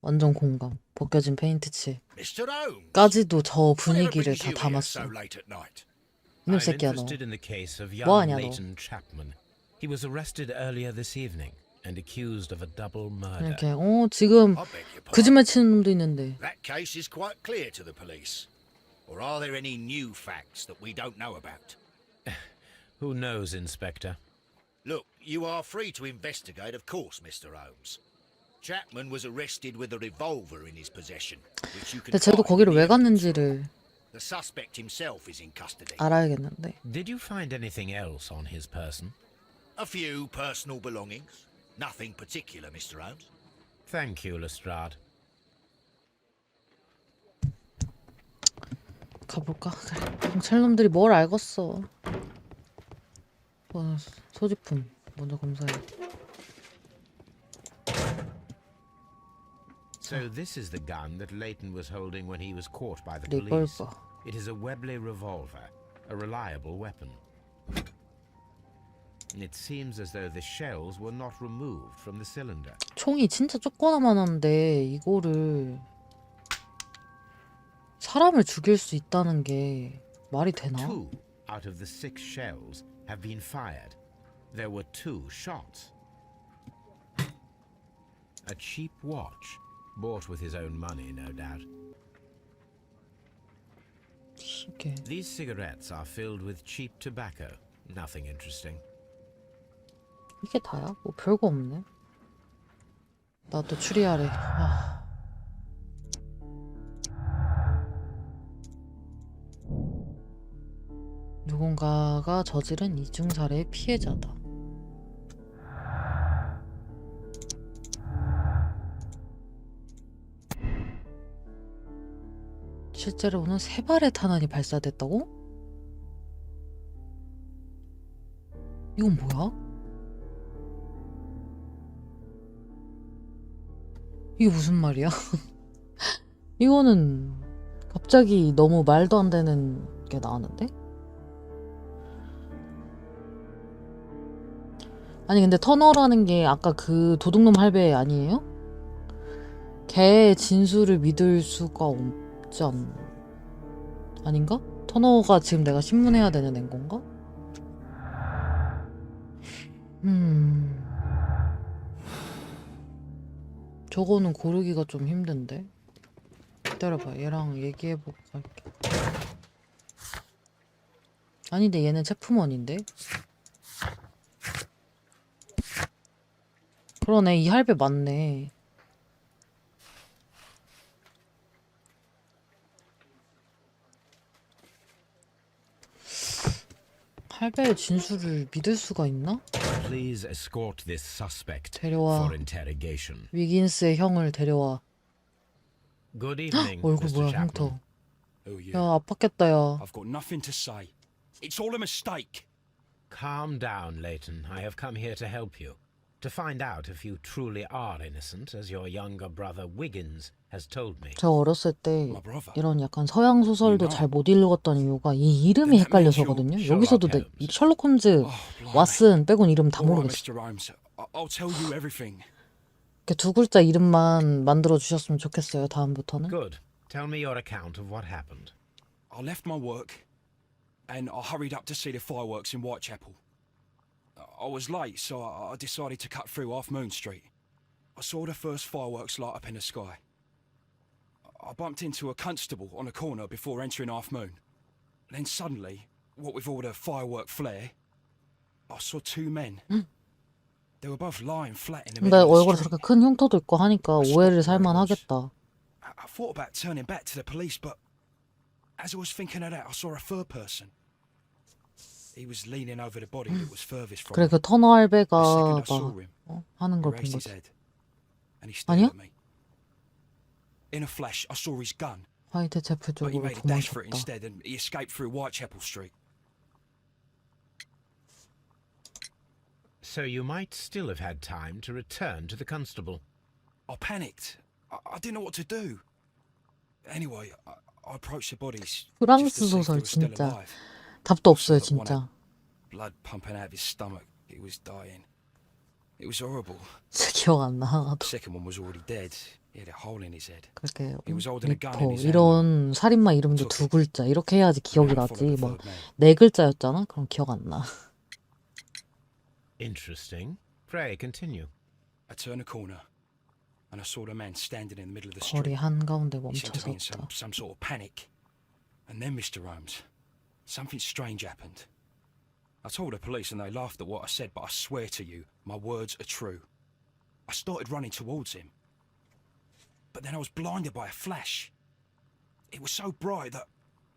완전 공감. 벗겨진 페인트 칠. Mr. Holmes, 까지도 저 whatever 분위기를 brings 다 you here 담았어. so late at night? 이놈 I'm 새끼야 너. interested in the case of 뭐 young 하냐 너. Leighton Chapman. He was arrested earlier this evening and accused of a double murder. 이렇게 지금 I beg your pardon. 거짓말 치는 놈도 있는데. That case is quite clear to the police. Or are there any new facts that we don't know about? Who knows, Inspector? Look, you are free to investigate, of course, Mr. Holmes. Chapman was arrested with a revolver in his possession, which you can 근데 쟤도 find 거기를 in the 왜 evidence 갔는지를 room. The suspect himself is in custody. 알아야겠는데. Did you find anything else on his person? A few personal belongings. Nothing particular, Mr. Holmes. Thank you, Lestrade. 가볼까? 그래. 경찰놈들이 뭘 알겠어. 소지품 먼저 검사해. So this is the gun that Leighton was holding when he was caught by the police. 리볼버. It is a Webley revolver, a reliable weapon. It seems as though the shells were not removed from the cylinder. 총이 진짜 조그마한데 이거를 사람을 죽일 수 있다는 게 말이 되나? 2 out of the 6 shells have been fired. There were 2 shots. A cheap watch, bought with his own money, no doubt. 이게 These cigarettes are filled with cheap tobacco. Nothing interesting. 이게 다야? 뭐 별거 없네. 나도 추리하래. 누군가가 저지른 이중살해의 피해자다. 실제로는 3발의 탄환이 발사됐다고? 이건 뭐야? 이게 무슨 말이야? 이거는 갑자기 너무 말도 안 되는 게 나왔는데? 아니 근데 터널하는 게 아까 그 도둑놈 할배 아니에요? 걔의 진술을 믿을 수가 없지 아닌가? 터너가 지금 내가 신문해야 되는 앤 건가? 저거는 고르기가 좀 힘든데? 기다려봐, 얘랑 얘기해보고 갈게. 아닌데 얘는 체프먼인데? 그러네, 이 할배 맞네. 할배의 진술을 믿을 수가 있나? Please escort this suspect 데려와. for interrogation. 위긴스의 형을 데려와. Good evening, 얼굴 Mr. 뭐야, Chapman. 흉터. Who are you? 야, 아팠겠다, 야. I've got nothing to say. It's all a mistake. Calm down, Leighton. I have come here to help you. To find out if you truly are innocent, as your younger brother Wiggins has told me. 저 어렸을 때 My brother. 이런 약간 서양 소설도 잘 못 읽었던 이유가 이 이름이 헷갈려서거든요. 여기서도 이 셜록 홈즈, 왓슨 빼곤 이름 다 All right, 모르겠어. Mr. Holmes. I'll tell you everything. 이렇게 2글자 이름만 만들어 주셨으면 좋겠어요. 다음부터는. Good. Tell me your account of what happened. I left my work and I hurried up to see the fireworks in Whitechapel. I was late, so I decided to cut through Half Moon Street. I saw the first fireworks light up in the sky. I bumped into a constable on a corner before entering Half Moon. Then suddenly, what with all the firework flare, I saw 2 men. They were both lying flat in the 근데 middle of the 얼굴에 street. 저렇게 큰 흉터도 있고 하니까 오해를 살만하겠다. I thought about turning back to the police, but as I was thinking of that, I saw a third person. He was leaning over the body that was furthest from 그래, me. 그 터너 할배가 The second I 막 saw him, 하는 he 걸 본 raised his 거지. head and he stared 아니야? at me. In a flash, I saw his gun, 화이트 체프 but he 쪽으로 made a dash for it 도망쳤다. instead, and he escaped through Whitechapel Street. So you might still have had time to return to the constable. I panicked. I didn't know what to do. Anyway, I approached the bodies just to 프랑스 see if they 소설 were still 진짜 alive. 답도 없어요, Saw that one 진짜. Blood pumping out of his stomach. He was dying. It was horrible. 진짜 기억 안 나. The second one was already dead. He had a hole in his head. 그렇게 He was holding a gun in 리퍼 his hand. 이런 살인마 이름도 두 글자 이렇게 해야지 기억이 나지. 막 네 글자였잖아. 그럼 기억 안 나. Interesting. Pray continue. I turned a corner, and I saw the man standing in the middle of the 거리 street. 한가운데 He seemed to be in 멈춰섰다. some sort of panic. And then, Mr. Holmes, something strange happened. I told the police and they laughed at what I said, but I swear to you, my words are true. I started running towards him. But then I was blinded by a flash. It was so bright that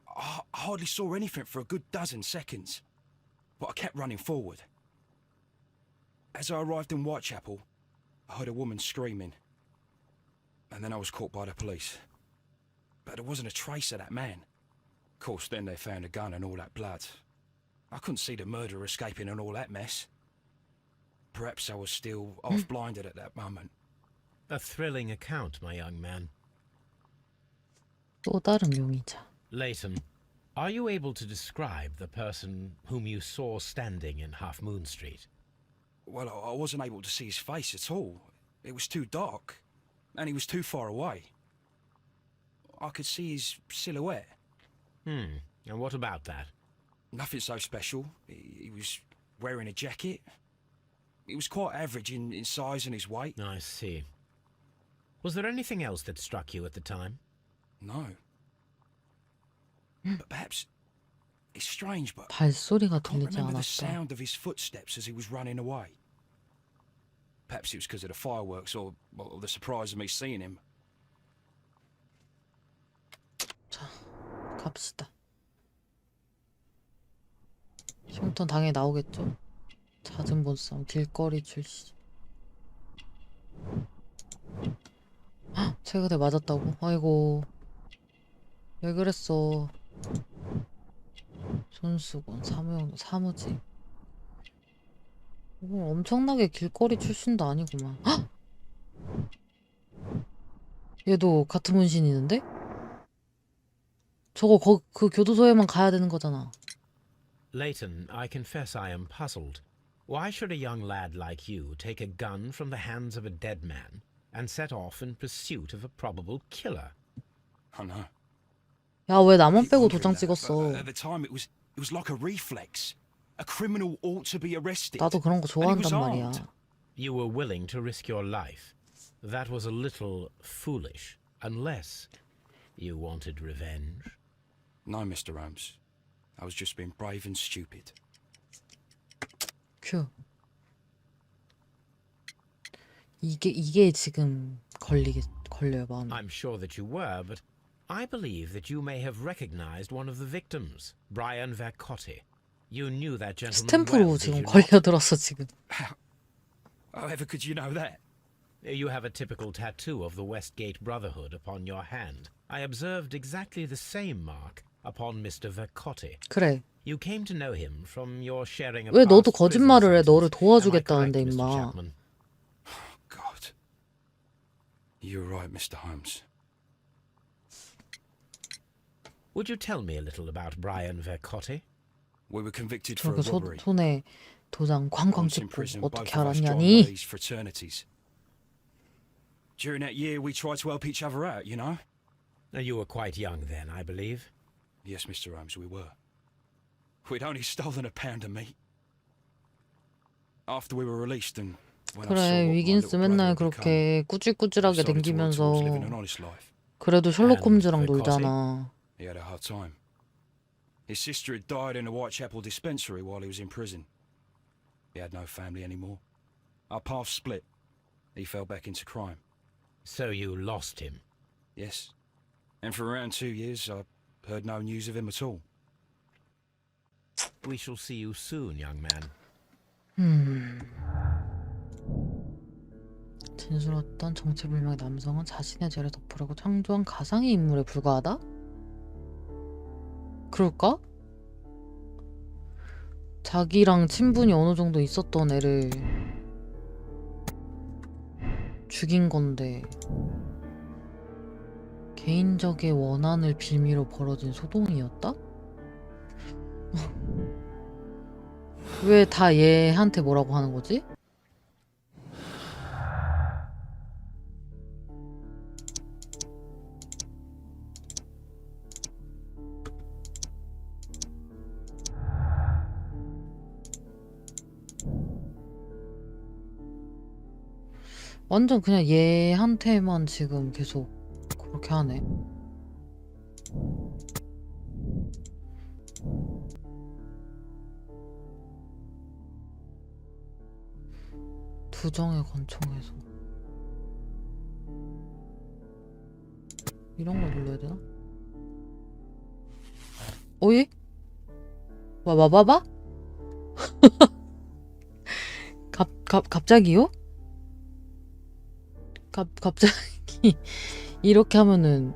I hardly saw anything for a good dozen seconds. But I kept running forward. As I arrived in Whitechapel, I heard a woman screaming. And then I was caught by the police. But there wasn't a trace of that man. Of course, then they found a gun and all that blood. I couldn't see the murderer escaping and all that mess. Perhaps I was still half-blinded at that moment. A thrilling account, my young man. 또 다른 용의자. Leighton, are you able to describe the person whom you saw standing in Half Moon Street? Well, I wasn't able to see his face at all. It was too dark, and he was too far away. I could see his silhouette. And what about that? Nothing so special. He was wearing a jacket. He was quite average in size and his weight. I see. Was there anything else that struck you at the time? No. But perhaps it's strange, but 발소리가 I can't 들리지 remember the 않았다. sound of his footsteps as he was running away. Perhaps it was because of the fireworks or the surprise of me seeing him. 자, 갑시다. 흉턴 당연히 나오겠죠. 잦은 본싸움, 길거리 출시. 헉, 최근에 맞았다고? 아이고. 왜 그랬어. 손수건, 사무직. 이건 엄청나게 길거리 출신도 아니구만. 헉! 얘도 같은 문신 있는데? 저거 그 교도소에만 가야 되는 거잖아. Leighton, I confess I am puzzled. Why should a young lad like you take a gun from the hands of a dead man and set off in pursuit of a probable killer? I know. 야, 왜 나만 Keep 빼고 wondering 도장 that, 찍었어? but at the time, it was like a reflex. A criminal ought to be arrested. 나도 그런 거 And he was 좋아한단 말이야. armed. You were willing to risk your life. That was a little foolish, unless you wanted revenge. No, Mr. Holmes. I was just being brave and stupid. 큐. 이게 지금 걸려요, 마음에. I'm sure that you were, but I believe that you may have recognized one of the victims, Brian Vercotti. You knew that gentleman 스탬프로 well, did 지금 you not? 걸려들었어, 지금. However could you know that? You have a typical tattoo of the Westgate Brotherhood upon your hand. I observed exactly the same mark upon Mr. Vercotti. 그래. You came to know him from your sharing a 왜 너도 past prison 거짓말을 해? sentence. 너를 Am I 도와주겠다는데, correct, Mr. 임마. Chapman? God. You're right, Mr. Holmes. Would you tell me a little about Brian Vercotti? We were convicted for 저렇게 a robbery. 손에 도장 쾅쾅 Once in 찍고 prison, 어떻게 both of us joined 알았냐니? these fraternities. During that year, we tried to help each other out, you know? You were quite young then, I believe. Yes, Mr. Holmes, we were. We'd only stolen a pound of meat. After we were released and when I saw 그래, what my 위긴스 little brother 맨날 had become, 그렇게 꾸질꾸질하게 I started to work 댕기면서 towards living an honest life. 그래도 셜록홈즈랑 And 놀잖아. He had a hard time. His sister had died in a Whitechapel dispensary while he was in prison. He had no family anymore. Our paths split. He fell back into crime. So you lost him. Yes. And for around 2 years, I heard no news of him at all. We shall see you soon, young man. 진술했던 정체불명의 남성은 자신의 죄를 덮으려고 창조한 가상의 인물에 불과하다? 그럴까? 자기랑 친분이 어느 정도 있었던 애를 죽인 건데 개인적의 원한을 빌미로 벌어진 소동이었다? 왜 다 얘한테 뭐라고 하는 거지? 완전 그냥 얘한테만 지금 계속 그렇게 하네. 두정의 권총에서 이런 걸 눌러야 되나? 오예? 와봐봐봐? 갑자기요? 갑자기 이렇게 하면은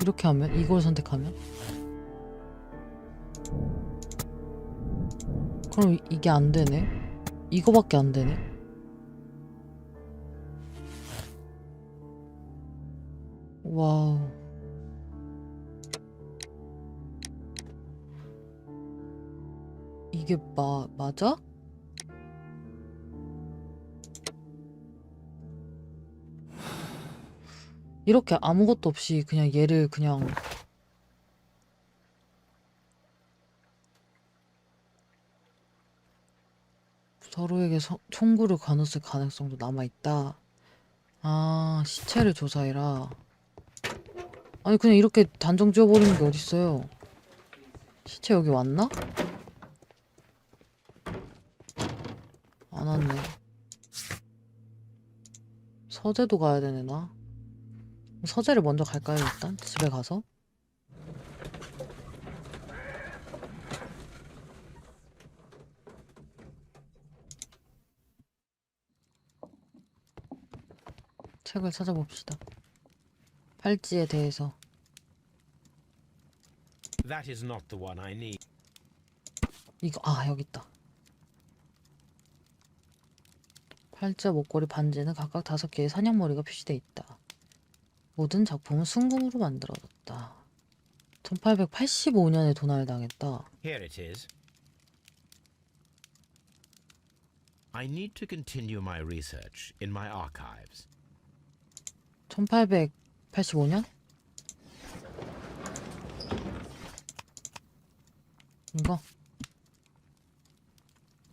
이렇게 하면? 이걸 선택하면? 그럼 이게 안 되네? 이거밖에 안 되네? 와우. 이게 맞아? 이렇게 아무것도 없이 그냥 얘를 그냥 서로에게 총구를 가눴을 가능성도 남아있다. 아, 시체를 조사해라. 아니 그냥 이렇게 단정 지어버리는 게 어딨어요. 시체 여기 왔나? 안 왔네. 서재도 가야 되네 나. 서재를 먼저 갈까요 일단? 집에 가서? 책을 찾아봅시다. 팔찌에 대해서. That is not the one I need. 이거 여기 있다. 팔찌와 목걸이 반지는 각각 5개의 사냥머리가 표시되어 있다. 모든 작품은 순금으로 만들어졌다. 1885년에 도난을 당했다. Here it is. I need to continue my research in my archives. 1885년? 이거?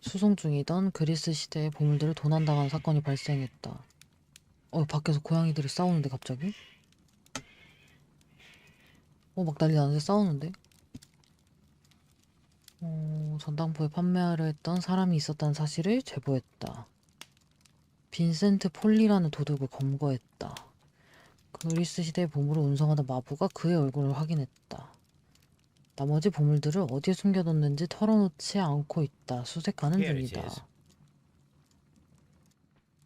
수송 중이던 그리스 시대의 보물들을 도난당한 사건이 발생했다. 밖에서 고양이들이 싸우는데 갑자기? 막 난리 나는데 싸우는데? 전당포에 판매하려 했던 사람이 있었다는 사실을 제보했다. 빈센트 폴리라는 도둑을 검거했다. 그리스 시대의 보물을 운송하던 마부가 그의 얼굴을 확인했다. 나머지 보물들을 어디에 숨겨뒀는지 털어놓지 않고 있다. 수색하는 Here it 중이다. is.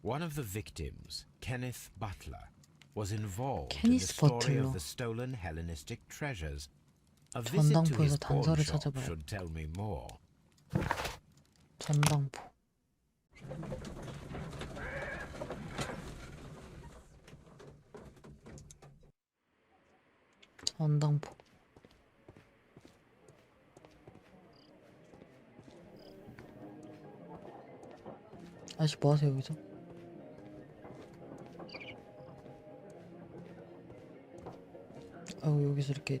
One of the victims, Kenneth Butler, was involved in the Kenneth story Butler. of the stolen Hellenistic treasures. A visit to 전당포에서 his pawn 단서를 shop 찾아봐야. should tell me more. 전당포. 전당포. 아저씨 뭐하세요 여기서? 여기서 이렇게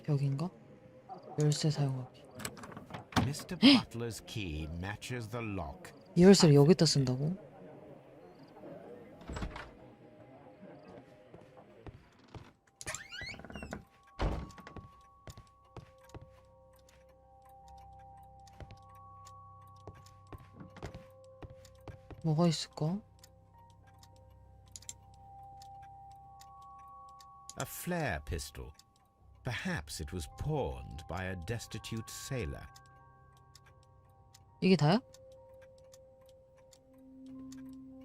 여긴가? 열쇠 사용하기. Mr. Butler's key matches the lock. 이 열쇠를 여기다 쓴다고? 뭐가 있을까? A flare pistol. Perhaps it was pawned by a destitute sailor. 이게 다야?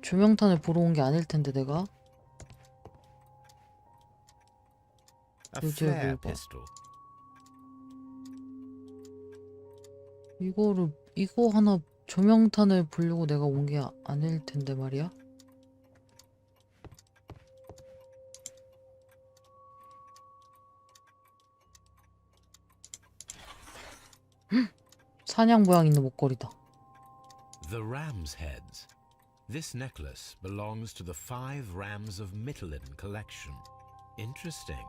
조명탄을 보러 온 게 아닐 텐데 내가. A 요즘 flare 뭘 봐. pistol. 이거 하나 조명탄을 보려고 내가 온 게 아닐 텐데 말이야. 사냥 모양 있는 목걸이다. The ram's heads. This necklace belongs to the 5 rams of Mittelin collection. Interesting.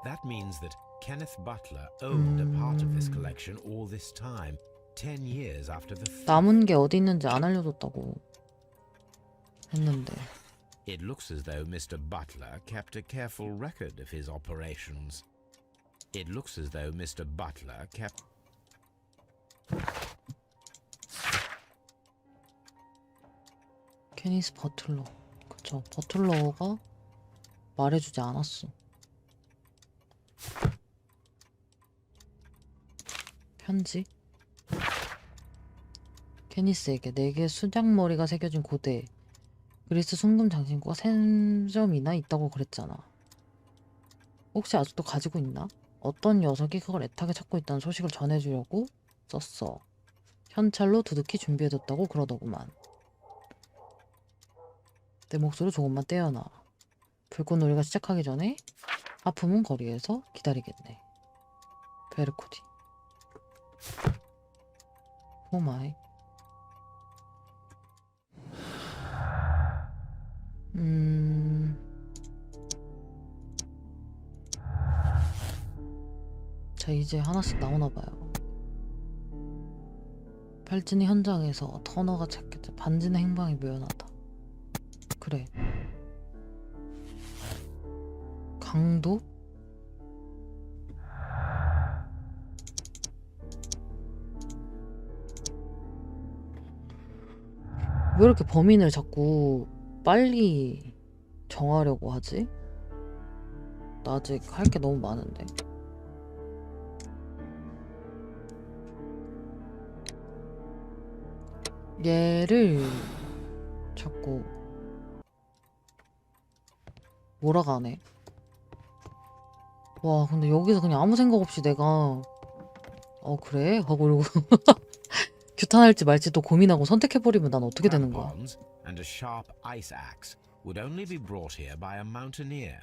That means that Kenneth Butler owned a part of this collection all this time, 10 years after the theft. 남은 게 어디 있는지 안 알려줬다고 했는데. It looks as though Mr. Butler kept a careful record of his operations. It looks as though Mr. Butler kept... 케니스 버틀러. 그쵸. 버틀러가 말해주지 않았어. 편지. 케니스에게 4개의 수작머리가 새겨진 고대 그리스 순금 장신구가 3점이나 있다고 그랬잖아. 혹시 아직도 가지고 있나? 어떤 녀석이 그걸 애타게 찾고 있다는 소식을 전해주려고 썼어. 현찰로 두둑히 준비해뒀다고 그러더구만. 내 목소리 조금만 떼어놔. 불꽃놀이가 시작하기 전에 하품은 거리에서 기다리겠네. 베르코디. 오마이. 자, 이제 하나씩 나오나봐요. 팔진이 현장에서 터너가 찾겠다. 반진의 행방이 묘연하다. 그래. 강도? 왜 이렇게 범인을 자꾸 빨리 정하려고 하지? 나 아직 할 게 너무 많은데. 얘를 자꾸 몰아가네. 와, 근데 여기서 그냥 아무 생각 없이 내가 그래? 하고 이러고 규탄할지 말지 또 고민하고 선택해버리면 난 어떻게 되는 거야? And a sharp ice axe would only be brought here by a mountaineer.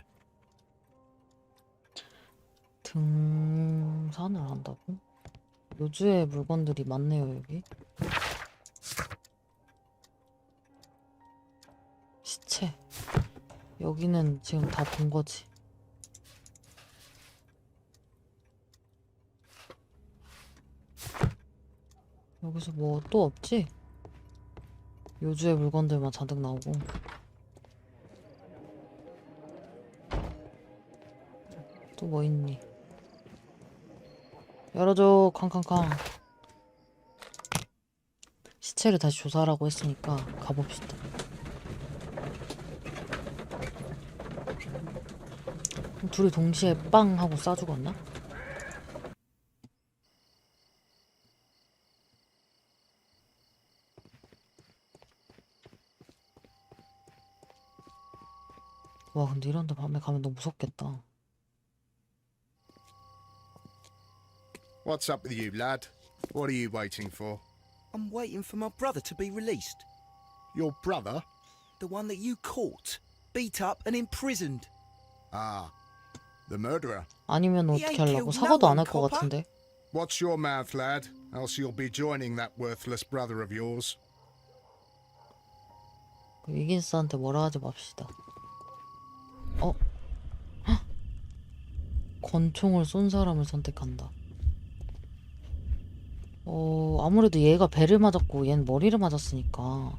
등산을 한다고? 요주의 물건들이 많네요, 여기. 시체. 여기는 지금 다 본 거지. 여기서 뭐 또 없지? 요주의 물건들만 잔뜩 나오고. 또 뭐 있니? 열어줘, 康康康. 시체를 다시 조사하라고 했으니까 가봅시다. 둘이 동시에 빵 하고 쏴 죽었나? 와, 근데 이런 데 밤에 가면 너무 무섭겠다. What's up with you, lad? What are you waiting for? I'm waiting for my brother to be released. Your brother? The one that you caught, beat up and imprisoned. Ah, the murderer. 아니면 어떻게 하려고? 사과도 안 할 것 같은데. Watch your mouth, lad, else you'll be joining that worthless brother of yours. 위긴스한테 뭐라 하지 맙시다. 권총을 쏜 사람을 선택한다. 아무래도 얘가 배를 맞았고 얘는 머리를 맞았으니까.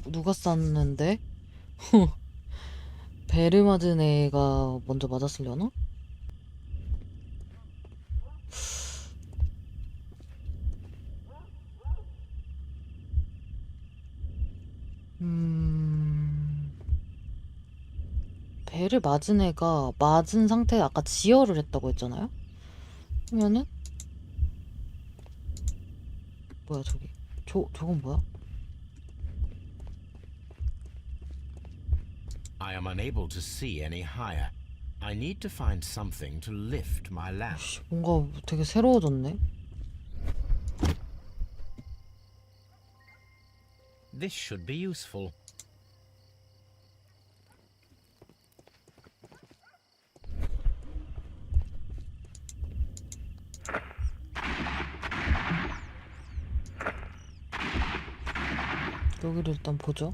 누가 쐈는데? 배를 맞은 애가 먼저 맞았으려나? 배를 맞은 애가 맞은 상태에 아까 지혈을 했다고 했잖아요? 그러면은 뭐야 저기 저건 뭐야? I am unable to see any higher. I need to find something to lift my lamp. 뭔가 되게 새로워졌네. This should be useful. 여기를 일단 보죠.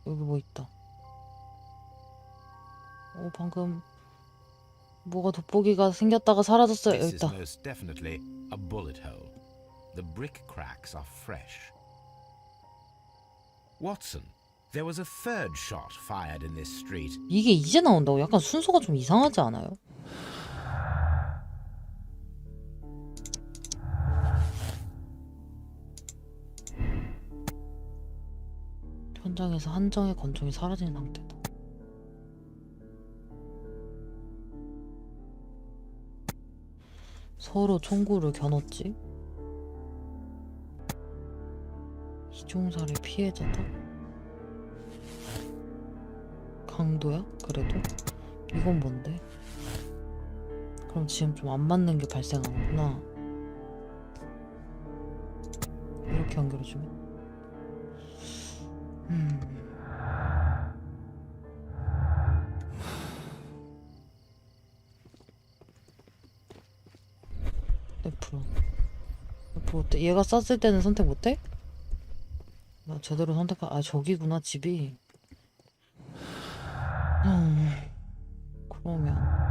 여기 뭐 있다. 방금 뭐가 돋보기가 생겼다가 사라졌어요. 여기 This is 있다. most definitely a bullet hole. The brick cracks are fresh. Watson, there was a third shot fired in this street. 이게 이제 나온다고? 약간 순서가 좀 이상하지 않아요? 현장에서 한정의 권총이 사라진 상태다. 서로 총구를 겨눴지? 이종살의 피해자다? 강도야? 그래도? 이건 뭔데? 그럼 지금 좀 안 맞는 게 발생하는구나. 이렇게 연결해주면 F 어때? 얘가 쐈을 때는 선택 못해? 나 제대로 저기구나 집이. 그러면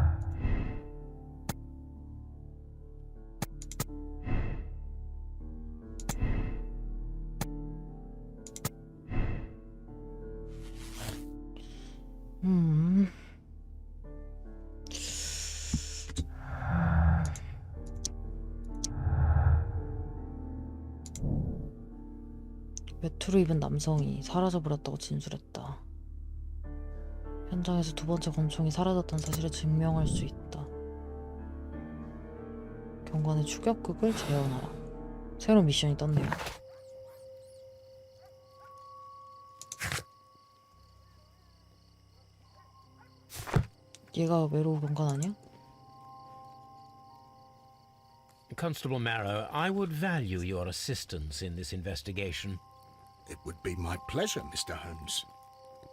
외투를 입은 남성이 사라져버렸다고 진술했다. 현장에서 두 번째 권총이 사라졌던 사실을 증명할 수 있다. 경관의 추격극을 재현하라. 새로운 미션이 떴네요. 얘가 외로운 경관 아니야? Constable Marrow, I would value your assistance in this investigation. It would be my pleasure, Mr. Holmes.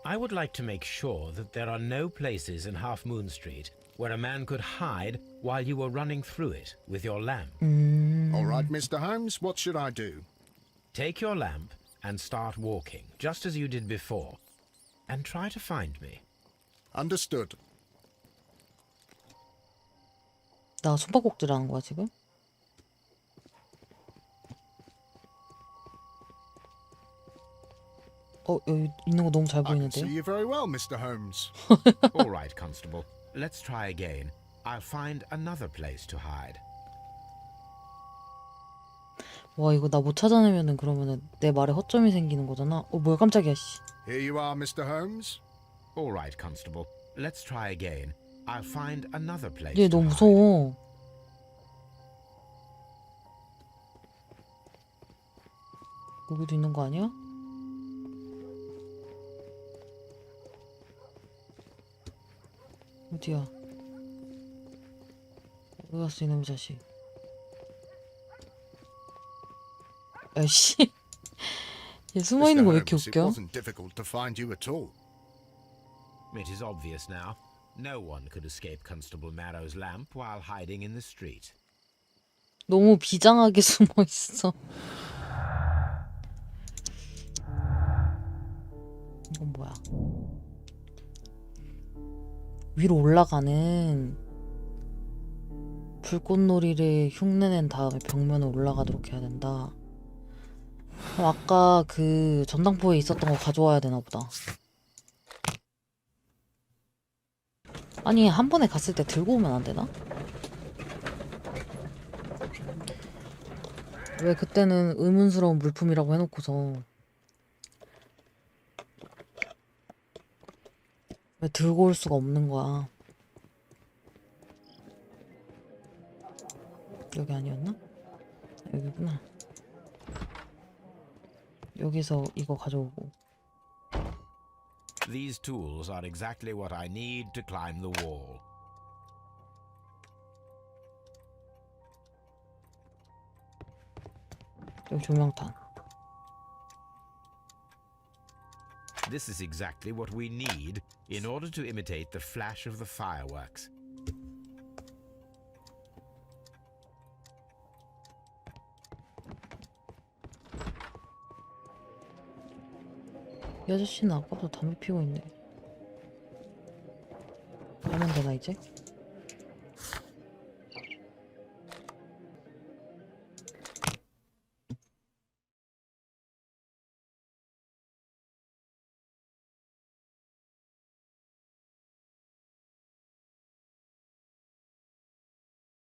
I would like to make sure that there are no places in Half Moon Street where a man could hide while you were running through it with your lamp. All right, Mr. Holmes, what should I do? Take your lamp and start walking, just as you did before, and try to find me. Understood. 나 숨바꼭질하는 거야 지금? 여기 있는 거 너무 잘 I can 보이는데요? see you very well, Mr. Holmes. All right, Constable. Let's try again. I'll find another place to hide. 와 이거 나 못 찾아내면은 그러면은 내 말에 허점이 생기는 거잖아. 뭐야 깜짝이야 씨. Here you are, Mr. Holmes. All right, Constable. Let's try again. I'll find another place 얘 to 너무 hide. 무서워. 여기도 있는 거 아니야? 어디야? 어디 갔어 이놈의 자식? 에이씨. 얘 숨어 있는 거 왜 이렇게 Holmes, it 웃겨? wasn't difficult to find you at all. It is obvious now. No one could escape Constable Marrow's lamp while hiding in the street. 너무 비장하게 숨어 있어. 이건 뭐야? 위로 올라가는 불꽃놀이를 흉내낸 다음에 벽면을 올라가도록 해야 된다. 그럼 아까 그 전당포에 있었던 거 가져와야 되나 보다. 아니 한 번에 갔을 때 들고 오면 안 되나? 왜 그때는 의문스러운 물품이라고 해놓고서 왜 들고 올 수가 없는 거야? 여기 아니었나? 여기구나. 여기서 이거 가져오고. These tools are exactly what I need to climb the wall. 여기 조명탄. This is exactly what we need in order to imitate the flash of the fireworks. 이 아저씨는 아까부터 담배 피우고 있네. 가면 되나 이제?